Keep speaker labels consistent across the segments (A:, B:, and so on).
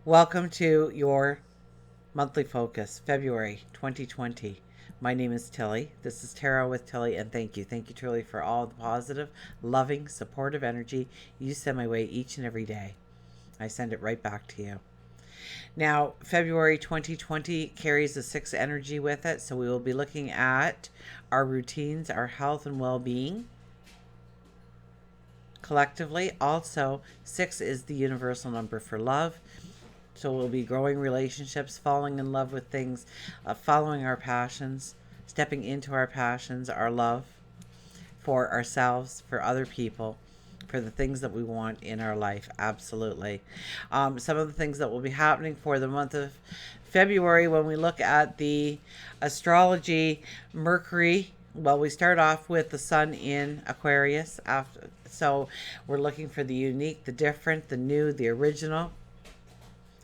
A: Welcome to your monthly focus, February 2020. My name is Tilly. This is Tarot with Tilly, and thank you. Thank you, Tilly, for all the positive, loving, supportive energy you send my way each and every day. I send it right back to you. Now, February 2020 carries a 6 energy with it, so we will be looking at our routines, our health and well being collectively. Also, 6 is the universal number for love. So we'll be growing relationships, falling in love with things, following our passions, stepping into our passions, our love for ourselves, for other people, for the things that we want in our life. Absolutely. Some of the things that will be happening for the month of February when we look at the astrology, Mercury. Well, we start off with the sun in Aquarius. So we're looking for the unique, the different, the new, the original,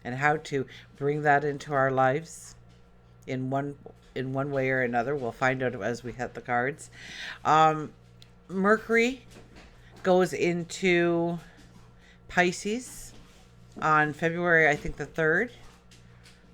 A: and how to bring that into our lives in one way or another. We'll find out as we hit the cards. Mercury goes into Pisces on February, I think the 3rd,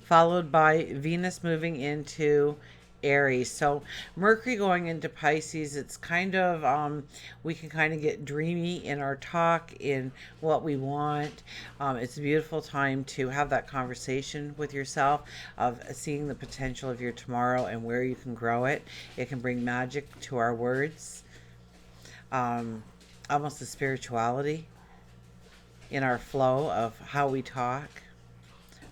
A: followed by Venus moving into Aries. So Mercury going into Pisces, it's kind of we can kind of get dreamy in our talk, in what we want. It's a beautiful time to have that conversation with yourself of seeing the potential of your tomorrow and where you can grow it. It can bring magic to our words, almost a spirituality in our flow of how we talk,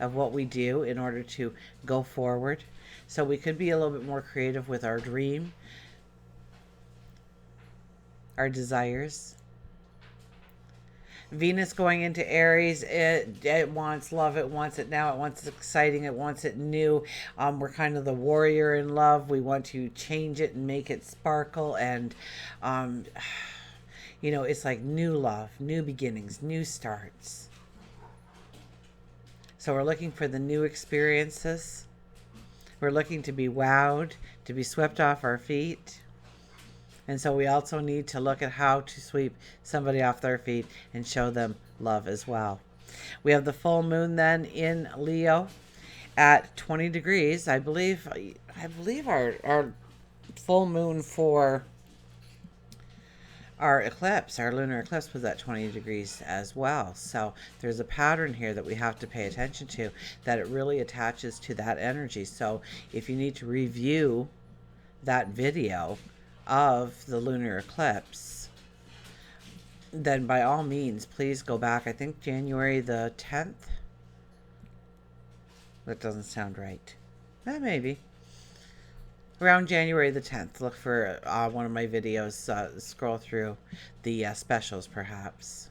A: of what we do in order to go forward. So we could be a little bit more creative with our dream, our desires. Venus going into Aries, it wants love, it wants it now, it wants it exciting, it wants it new. We're kind of the warrior in love. We want to change it and make it sparkle, and it's like new love, new beginnings, new starts. So we're looking for the new experiences. We're looking to be wowed, to be swept off our feet. And so we also need to look at how to sweep somebody off their feet and show them love as well. We have the full moon then in Leo at 20 degrees. I believe our full moon for our eclipse, our lunar eclipse, was at 20 degrees as well. So there's a pattern here that we have to pay attention to, that it really attaches to that energy. So if you need to review that video of the lunar eclipse, then by all means, please go back. I think January the 10th. That doesn't sound right. Maybe. Around January the 10th, look for one of my videos, scroll through the specials perhaps,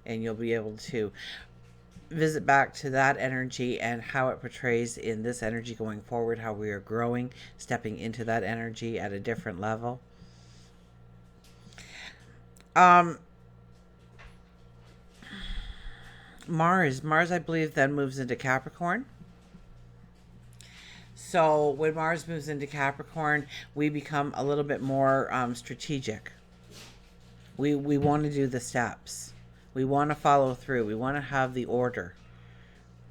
A: and you'll be able to visit back to that energy and how it portrays in this energy going forward, how we are growing, stepping into that energy at a different level. Mars, I believe, then moves into Capricorn. So when Mars moves into Capricorn, we become a little bit more strategic. We want to do the steps. We want to follow through. We want to have the order.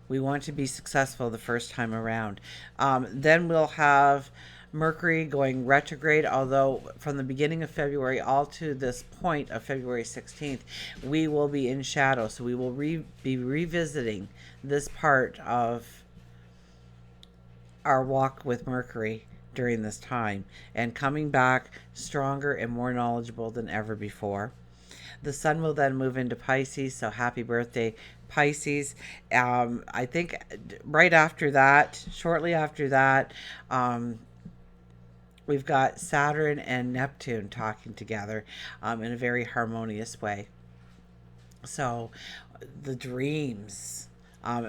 A: We want to be successful the first time around. Then we'll have Mercury going retrograde, although from the beginning of February all to this point of February 16th, we will be in shadow. So we will be revisiting this part of our walk with Mercury during this time, and coming back stronger and more knowledgeable than ever before. The sun will then move into Pisces, so happy birthday, Pisces. I think right after that, shortly after that, we've got Saturn and Neptune talking together in a very harmonious way. So the dreams,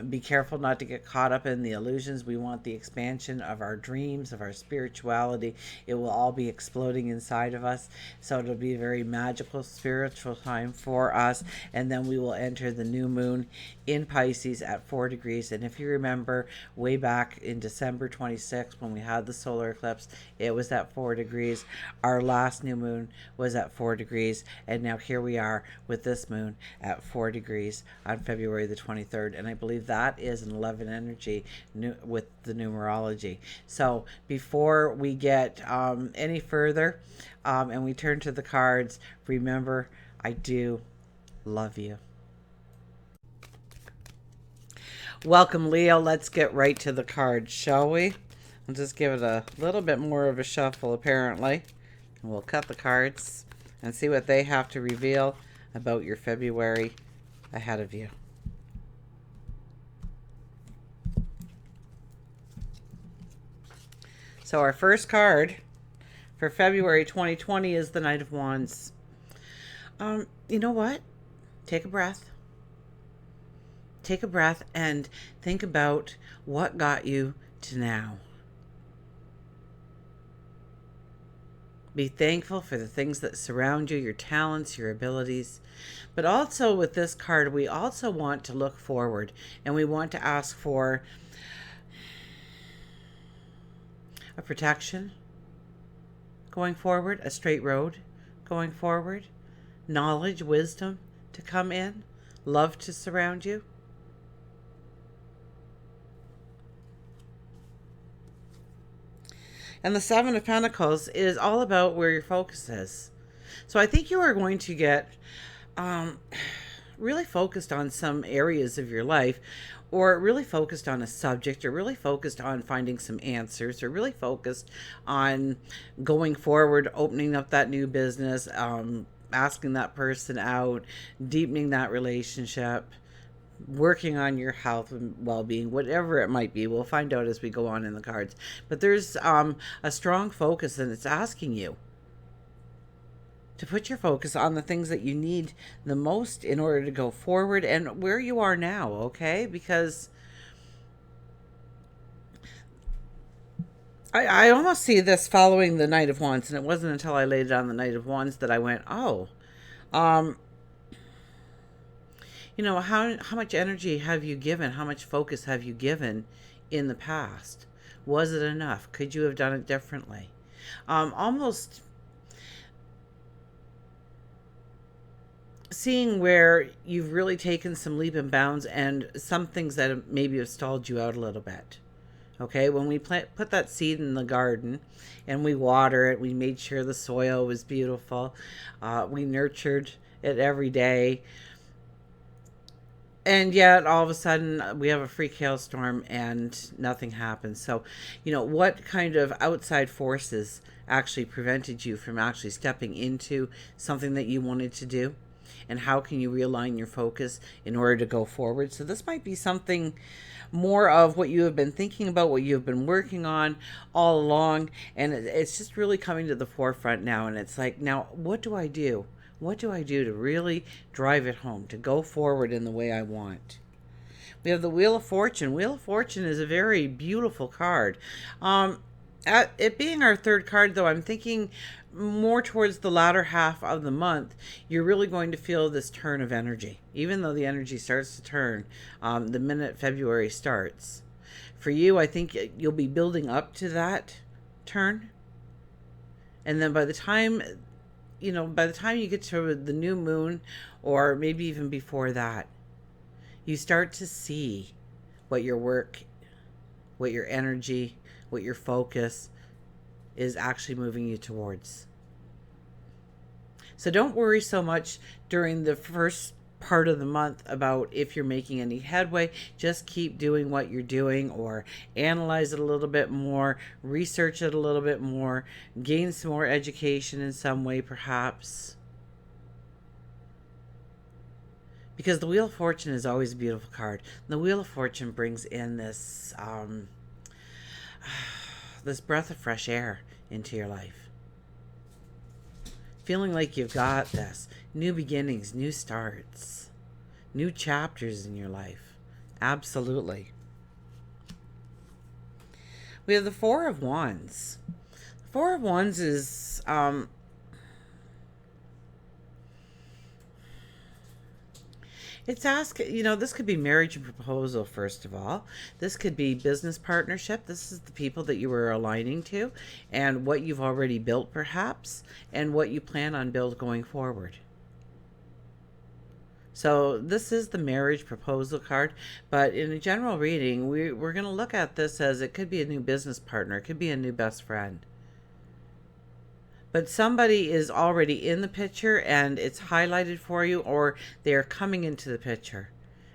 A: be careful not to get caught up in the illusions. We want the expansion of our dreams, of our spirituality. It will all be exploding inside of us. So it'll be a very magical, spiritual time for us. And then we will enter the new moon in Pisces at 4 degrees. And if you remember way back in December 26th, when we had the solar eclipse, it was at 4 degrees. Our last new moon was at 4 degrees. And now here we are with this moon at 4 degrees on February the 23rd. And I believe believe that is an 11 energy with the numerology. So before we get any further and we turn to the cards, remember, I do love you. Welcome, Leo. Let's get right to the cards, shall we? We'll just give it a little bit more of a shuffle, apparently. And we'll cut the cards and see what they have to reveal about your February ahead of you. So our first card for February 2020 is the Knight of Wands. You know what? Take a breath. Take a breath and think about what got you to now. Be thankful for the things that surround you, your talents, your abilities. But also with this card, we also want to look forward, and we want to ask for a protection going forward, a straight road going forward, knowledge, wisdom to come in, love to surround you. And the Seven of Pentacles is all about where your focus is. So I think you are going to get really focused on some areas of your life, or really focused on a subject, or really focused on finding some answers, or really focused on going forward, opening up that new business, asking that person out, deepening that relationship, working on your health and well-being, whatever it might be. We'll find out as we go on in the cards. But there's a strong focus, and it's asking you to put your focus on the things that you need the most in order to go forward and where you are now, okay? Because I almost see this following the Knight of Wands, and it wasn't until I laid it on the Knight of Wands that I went, oh, you know, how much energy have you given? How much focus have you given in the past? Was it enough? Could you have done it differently? Almost seeing where you've really taken some leap and bounds, and some things that maybe have stalled you out a little bit. Okay, when we put that seed in the garden and we water it, we made sure the soil was beautiful. We nurtured it every day. And yet, all of a sudden, we have a freak hailstorm and nothing happens. So, you know, what kind of outside forces actually prevented you from actually stepping into something that you wanted to do? And how can you realign your focus in order to go forward? So this might be something more of what you have been thinking about, what you have been working on all along. And it's just really coming to the forefront now. And it's like, now, what do I do? What do I do to really drive it home, to go forward in the way I want? We have the Wheel of Fortune. Wheel of Fortune is a very beautiful card. It being our third card, though, I'm thinking more towards the latter half of the month, you're really going to feel this turn of energy. Even though the energy starts to turn the minute February starts. For you, I think you'll be building up to that turn. And then by the time you get to the new moon, or maybe even before that, you start to see what your work, what your energy, what your focus is actually moving you towards. So don't worry so much during the first part of the month about if you're making any headway. Just keep doing what you're doing, or analyze it a little bit more, research it a little bit more, gain some more education in some way perhaps. Because the Wheel of Fortune is always a beautiful card. The Wheel of Fortune brings in this this breath of fresh air into your life. Feeling like you've got this. New beginnings, new starts, new chapters in your life. Absolutely. We have the Four of Wands. The Four of Wands is it's this could be marriage and proposal, first of all. This could be business partnership. This is the people that you were aligning to, and what you've already built, perhaps, and what you plan on build going forward. So this is the marriage proposal card, but in a general reading, we're going to look at this as it could be a new business partner, it could be a new best friend. But somebody is already in the picture and it's highlighted for you, or they're coming into the picture.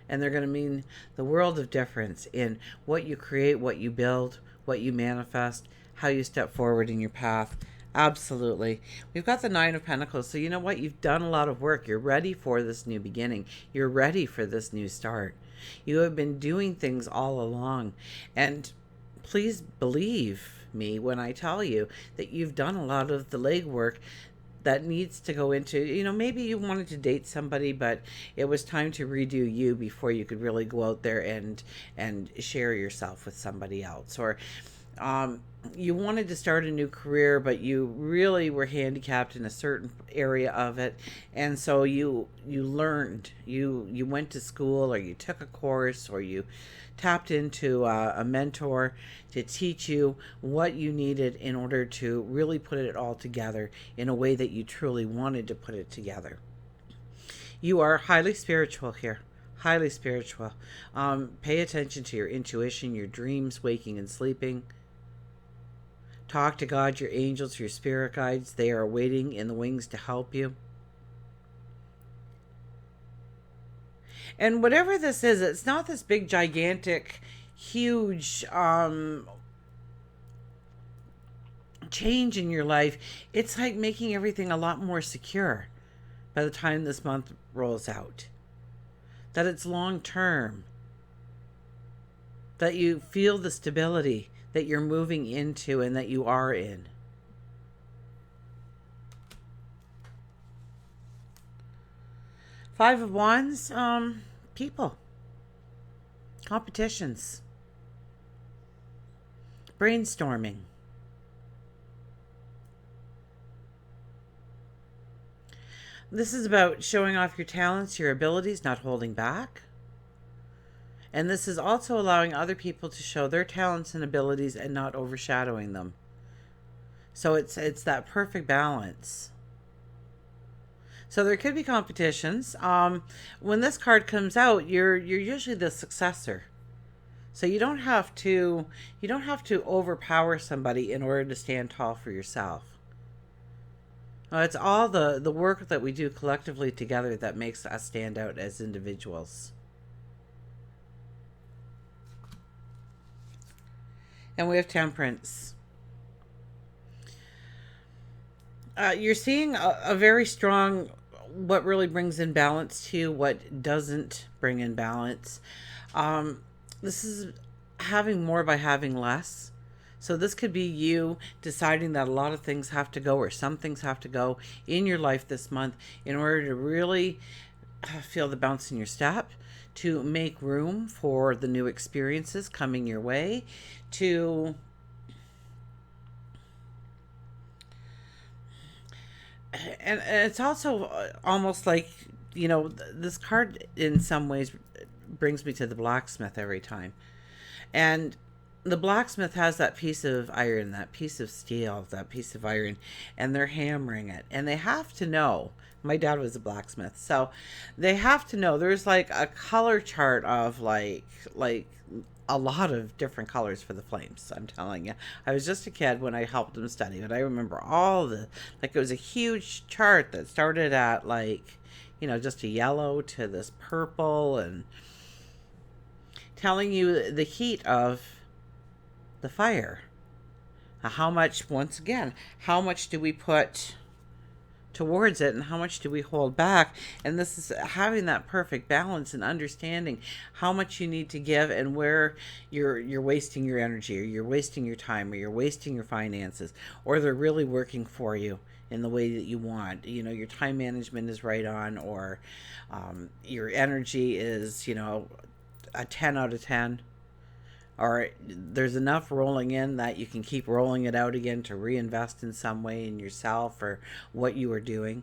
A: And they're going to mean the world of difference in what you create, what you build, what you manifest, how you step forward in your path. Absolutely. We've got the Nine of Pentacles. So you know what? You've done a lot of work. You're ready for this new beginning. You're ready for this new start. You have been doing things all along. And please believe me when I tell you that you've done a lot of the legwork that needs to go into, maybe you wanted to date somebody, but it was time to redo you before you could really go out there and share yourself with somebody else. Or you wanted to start a new career, but you really were handicapped in a certain area of it, and so you learned, you went to school, or you took a course, or you tapped into a mentor to teach you what you needed in order to really put it all together in a way that you truly wanted to put it together. You are highly spiritual here. Highly spiritual. Pay attention to your intuition, your dreams, waking and sleeping. Talk to God, your angels, your spirit guides. They are waiting in the wings to help you. And whatever this is, it's not this big, gigantic, huge change in your life. It's like making everything a lot more secure by the time this month rolls out. That it's long term. That you feel the stability that you're moving into and that you are in. Five of Wands, people, competitions, brainstorming. This is about showing off your talents, your abilities, not holding back. And this is also allowing other people to show their talents and abilities and not overshadowing them. So it's that perfect balance. So there could be competitions. When this card comes out, you're usually the successor. So you don't have to overpower somebody in order to stand tall for yourself. It's all the work that we do collectively together that makes us stand out as individuals. And we have Temperance. You're seeing a very strong, what really brings in balance to you, what doesn't bring in balance. This is having more by having less. So this could be you deciding that a lot of things have to go, or some things have to go in your life this month in order to really feel the bounce in your step, to make room for the new experiences coming your way, and it's also almost like, this card in some ways brings me to the blacksmith every time. And the blacksmith has that piece of iron, that piece of steel, that piece of iron, and they're hammering it. And they have to know, my dad was a blacksmith, so they have to know there's like a color chart of like a lot of different colors for the flames. I'm telling you, I was just a kid when I helped them study, but I remember it was a huge chart that started at just a yellow to this purple, and telling you the heat of the fire. How much do we put towards it, and how much do we hold back? And this is having that perfect balance and understanding how much you need to give, and where you're wasting your energy, or you're wasting your time, or you're wasting your finances, or they're really working for you in the way that you want. Your time management is right on, or your energy is a 10 out of 10, or there's enough rolling in that you can keep rolling it out again to reinvest in some way in yourself or what you are doing.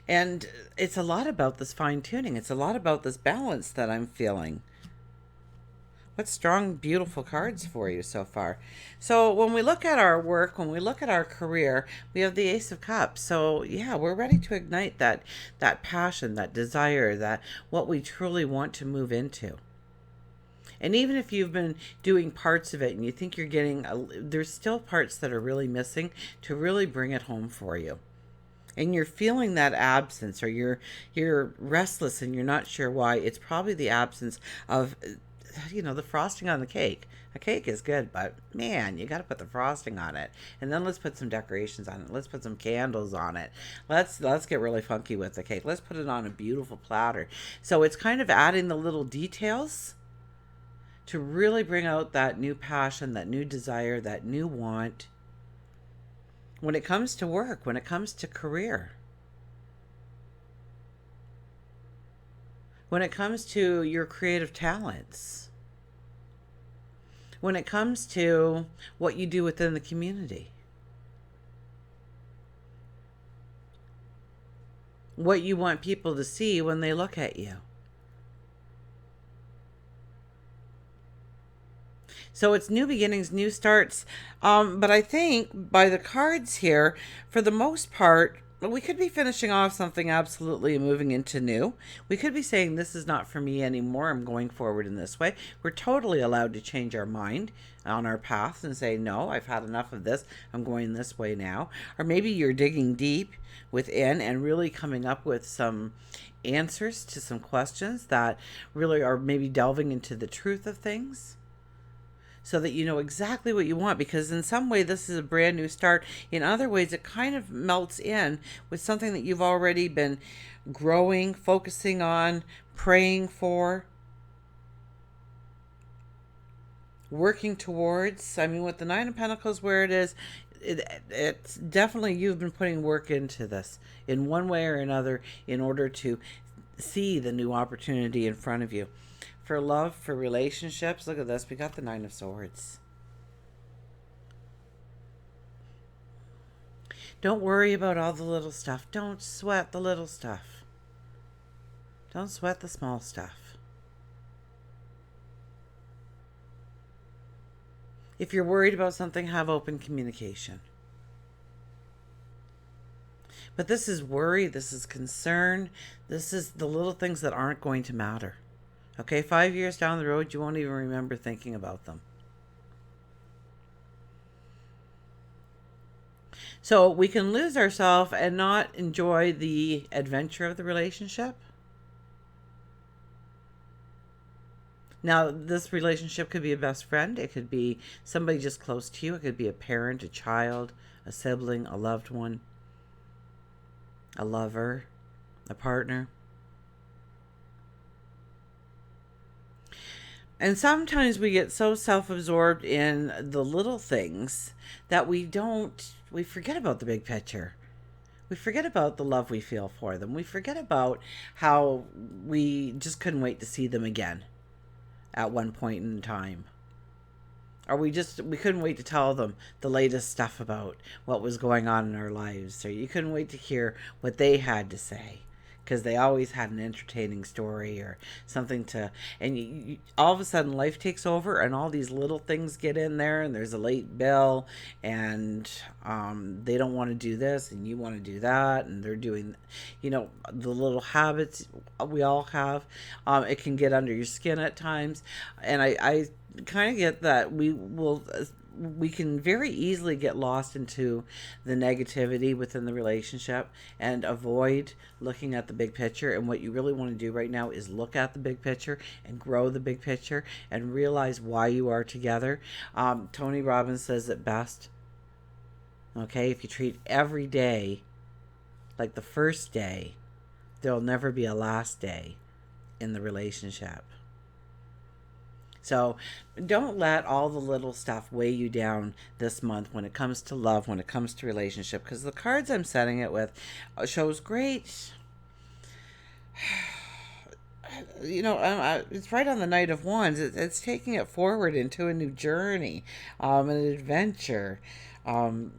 A: And it's a lot about this fine tuning. It's a lot about this balance that I'm feeling. What strong, beautiful cards for you so far. So when we look at our work, when we look at our career, we have the Ace of Cups. So yeah, we're ready to ignite that passion, that desire, that what we truly want to move into. And even if you've been doing parts of it and you think you're getting, there's still parts that are really missing to really bring it home for you. And you're feeling that absence, or you're restless and you're not sure why. It's probably the absence of, the frosting on the cake. A cake is good, but man, you got to put the frosting on it, and then let's put some decorations on it. Let's put some candles on it. Let's get really funky with the cake. Let's put it on a beautiful platter. So it's kind of adding the little details to really bring out that new passion, that new desire, that new want when it comes to work, when it comes to career, when it comes to your creative talents, when it comes to what you do within the community, what you want people to see when they look at you. So it's new beginnings, new starts. But I think by the cards here, for the most part, we could be finishing off something absolutely and moving into new. We could be saying, this is not for me anymore. I'm going forward in this way. We're totally allowed to change our mind on our path and say, no, I've had enough of this. I'm going this way now. Or maybe you're digging deep within and really coming up with some answers to some questions that really are maybe delving into the truth of things, so that you know exactly what you want. Because in some way this is a brand new start. In other ways it kind of melts in with something that you've already been growing, focusing on, praying for, working towards. I mean, with the Nine of Pentacles where it is, it's definitely you've been putting work into this in one way or another in order to see the new opportunity in front of you. For love, for relationships, look at this. We got the Nine of Swords. Don't worry about all the little stuff. Don't sweat the little stuff. Don't sweat the small stuff. If you're worried about something, have open communication. But this is worry, this is concern, this is the little things that aren't going to matter. Okay, 5 years down the road, you won't even remember thinking about them. So we can lose ourselves and not enjoy the adventure of the relationship. Now, this relationship could be a best friend. It could be somebody just close to you. It could be a parent, a child, a sibling, a loved one, a lover, a partner. And sometimes we get so self-absorbed in the little things that we forget about the big picture. We forget about the love we feel for them. We forget about how we just couldn't wait to see them again at one point in time. Or we couldn't wait to tell them the latest stuff about what was going on in our lives. Or you couldn't wait to hear what they had to say, because they always had an entertaining story or something to, and all of a sudden life takes over and all these little things get in there, and there's a late bill, and they don't want to do this and you want to do that, and they're doing, the little habits we all have. It can get under your skin at times, and I kind of get that we can very easily get lost into the negativity within the relationship and avoid looking at the big picture. And what you really want to do right now is look at the big picture and grow the big picture and realize why you are together. Tony Robbins says it best. Okay, if you treat every day like the first day, there'll never be a last day in the relationship. So don't let all the little stuff weigh you down this month when it comes to love, when it comes to relationship, because the cards I'm setting it with shows great. It's right on the Knight of Wands. It's taking it forward into a new journey, an adventure. So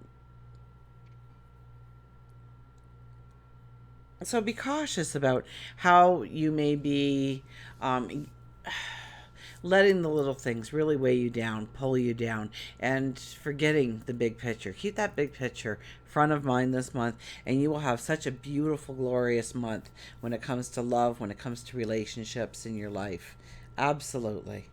A: be cautious about how you may be letting the little things really weigh you down, pull you down, and forgetting the big picture. Keep that big picture front of mind this month, and you will have such a beautiful, glorious month when it comes to love, when it comes to relationships in your life. Absolutely.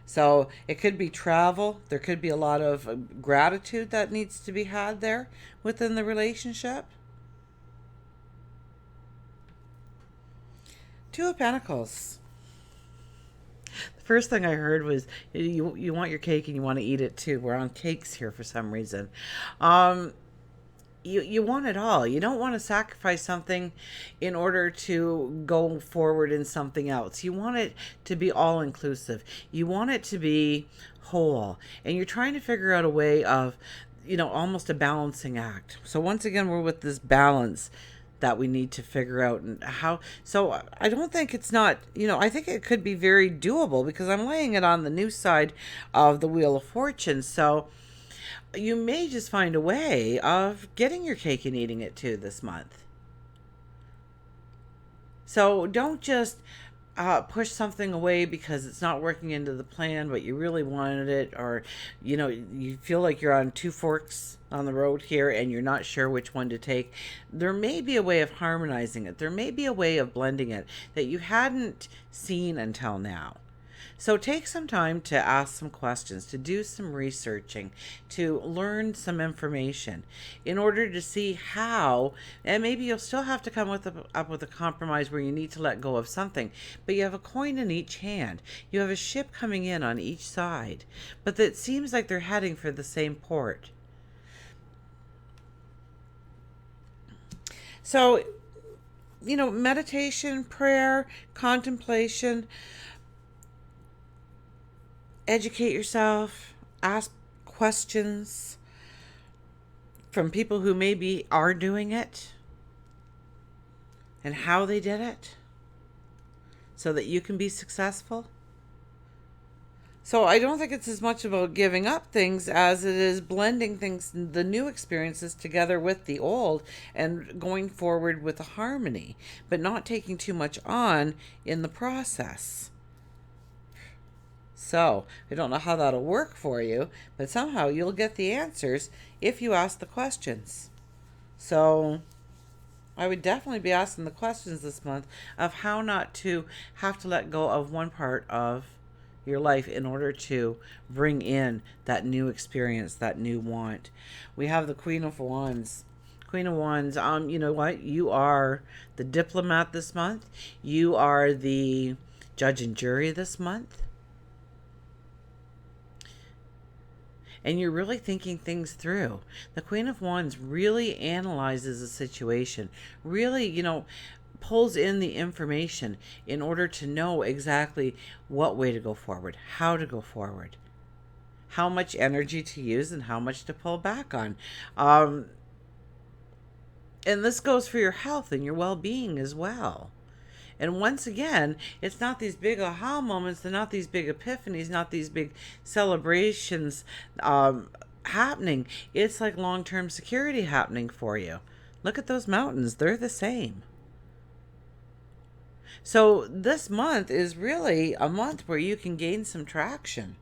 A: So it could be travel. There could be a lot of gratitude that needs to be had there within the relationship. Two of Pentacles. The first thing I heard was you want your cake and you want to eat it too. We're on cakes here for some reason. You want it all. You don't want to sacrifice something in order to go forward in something else. You want it to be all inclusive. You want it to be whole. And you're trying to figure out a way of, almost a balancing act. So once again, we're with this balance that we need to figure out and how. So I don't think it's not, I think it could be very doable because I'm laying it on the new side of the Wheel of Fortune. So you may just find a way of getting your cake and eating it too this month. So don't just push something away because it's not working into the plan, but you really wanted it, or you feel like you're on two forks on the road here and you're not sure which one to take. There may be a way of harmonizing it. There may be a way of blending it that you hadn't seen until now. So take some time to ask some questions, to do some researching, to learn some information in order to see how, and maybe you'll still have to come up with a compromise where you need to let go of something, but you have a coin in each hand. You have a ship coming in on each side, but it seems like they're heading for the same port. So, meditation, prayer, contemplation, educate yourself, ask questions from people who maybe are doing it and how they did it so that you can be successful. So I don't think it's as much about giving up things as it is blending things, the new experiences together with the old and going forward with a harmony, but not taking too much on in the process. So I don't know how that'll work for you, but somehow you'll get the answers if you ask the questions. So I would definitely be asking the questions this month of how not to have to let go of one part of your life in order to bring in that new experience, that new want. We have the Queen of Wands. Queen of Wands, you know what? You are the diplomat this month. You are the judge and jury this month. And you're really thinking things through. The Queen of Wands really analyzes a situation, really, pulls in the information in order to know exactly what way to go forward, how to go forward, how much energy to use and how much to pull back on. And this goes for your health and your well-being as well. And once again, it's not these big aha moments, they're not these big epiphanies, not these big celebrations happening. It's like long-term security happening for you. Look at those mountains, they're the same. So this month is really a month where you can gain some traction,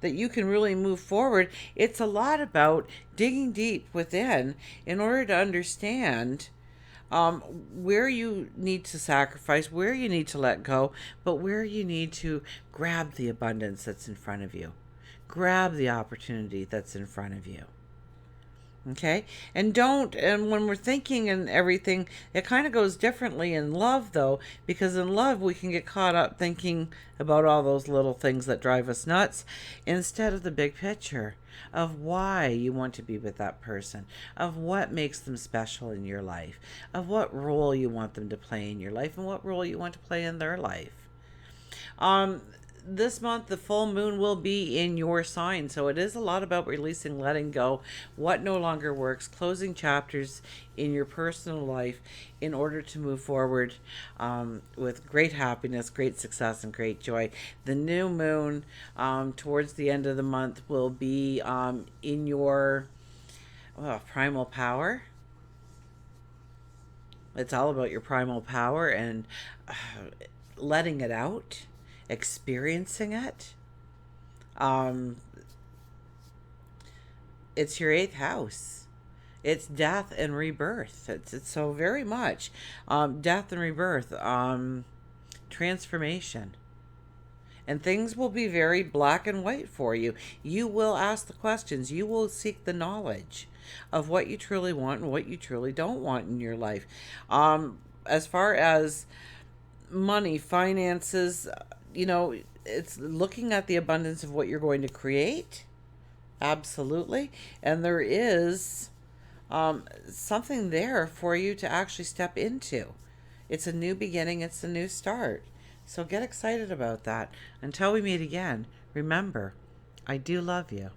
A: that you can really move forward. It's a lot about digging deep within in order to understand where you need to sacrifice, where you need to let go, but where you need to grab the abundance that's in front of you. Grab the opportunity that's in front of you. Okay? And when we're thinking and everything, it kind of goes differently in love though, because in love we can get caught up thinking about all those little things that drive us nuts instead of the big picture of why you want to be with that person, of what makes them special in your life, of what role you want them to play in your life and what role you want to play in their life. This month the full moon will be in your sign, so it is a lot about releasing, letting go what no longer works, closing chapters in your personal life in order to move forward with great happiness, great success, and great joy. The new moon towards the end of the month will be in your primal power. It's all about your primal power and letting it out experiencing it. Um, it's your eighth house. It's death and rebirth. It's so very much death and rebirth, transformation. And things will be very black and white for you. You will ask the questions. You will seek the knowledge of what you truly want and what you truly don't want in your life. As far as money, finances, it's looking at the abundance of what you're going to create. Absolutely. And there is something there for you to actually step into. It's a new beginning, it's a new start. So get excited about that. Until we meet again, remember, I do love you.